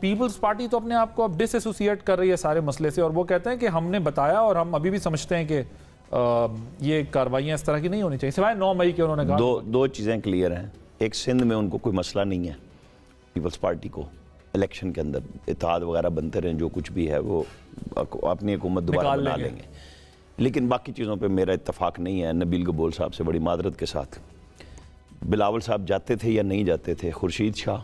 Peoples party तो अपने आप को अब डिसएसोसिएट कर रही है सारे मसले से और वो कहते हैं कि हमने बताया और हम अभी भी समझते हैं कि ये कार्रवाइयां इस तरह की नहीं होनी चाहिए, सिवाय 9 मई के उन्होंने कहा। दो चीज़ें क्लियर हैं। एक, सिंध में उनको कोई मसला नहीं है, पीपल्स पार्टी को इलेक्शन के अंदर इत्तेहाद वगैरह बनते रहें, जो कुछ भी है वो अपनी हुकूमत दोबारा बना लेंगे। लेकिन बाकी चीज़ों पर मेरा इत्तफाक नहीं है। नबील गबोल साहब से बड़ी मादरत के साथ, बिलावल साहब जाते थे या नहीं जाते थे, खुर्शीद शाह,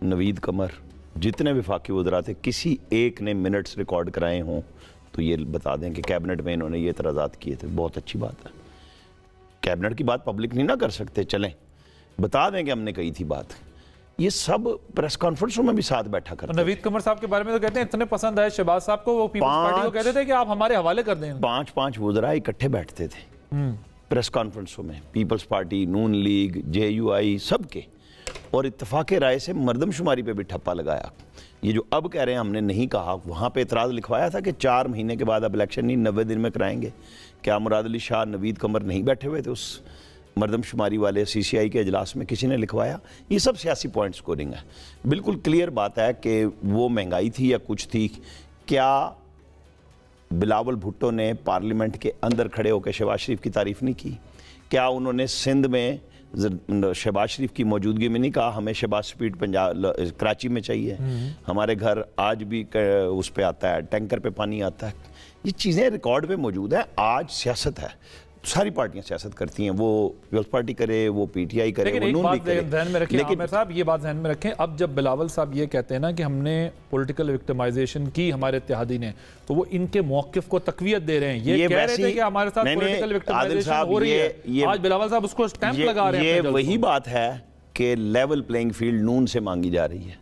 नवीद कमर, जितने वफाकी वज़रा थे, किसी एक ने मिनट्स रिकॉर्ड कराए हों तो ये बता दें कि कैबिनेट में इन्होंने ये एतराज़ात किए थे। बहुत अच्छी बात है। कैबिनेट की बात पब्लिक नहीं ना कर सकते, चलें बता दें कि हमने कही थी बात। ये सब प्रेस कॉन्फ्रेंसों में भी साथ बैठा करते। नवीद कमर साहब के बारे में तो कहते हैं इतने पसंद आए शहबाज साहब को, वो पीपल्स पार्टी को कहते थे कि आप हमारे हवाले कर दें। 5-5 वज़रा इकट्ठे बैठते थे प्रेस कॉन्फ्रेंसों में, पीपल्स पार्टी, नून लीग, JUI, सबके, और इत्तफाक राय से मरदमशुमारी पे भी ठप्पा लगाया। ये जो अब कह रहे हैं हमने नहीं कहा, वहाँ पे एतराज़ लिखवाया था कि 4 महीने के बाद अब इलेक्शन नहीं, 90 दिन में कराएंगे। क्या मुराद अली शाह, नवीद कमर नहीं बैठे हुए थे उस मरदमशुमारी वाले CCI के इजलास में? किसी ने लिखवाया? ये सब सियासी पॉइंट स्कोरिंग है। बिल्कुल क्लियर बात है कि वो महंगाई थी या कुछ थी। क्या बिलावल भुट्टो ने पार्लियामेंट के अंदर खड़े होकर शहबाज शरीफ की तारीफ़ नहीं की? क्या उन्होंने सिंध में शहबाज शरीफ की मौजूदगी में नहीं कहा हमें शहबाज स्पीड पंजाब कराची में चाहिए, हमारे घर आज भी उस पे आता है, टैंकर पे पानी आता है? ये चीज़ें रिकॉर्ड पे मौजूद है। आज सियासत है, सारी पार्टियां सियासत करती हैं, वो पीपल्स पार्टी करे, वो PTI करे, वो नून लीग करे। ध्यान में रखें आमिर साहब, ये बात ध्यान में रखें। अब जब बिलावल साहब ये कहते हैं ना कि हमने पॉलिटिकल विक्टिमाइजेशन की हमारे इत्तेहादी ने, तो वो इनके मौकिफ को तकवीयत दे रहे हैं। ये कह रहे थे कि हमारे साथ पॉलिटिकल विक्टिमाइजेशन हो रही है। आज बिलावल साहब उसको स्टैंप लगा रहे हैं। ये वही बात है कि लेवल प्लेइंग फील्ड नून से मांगी जा रही है।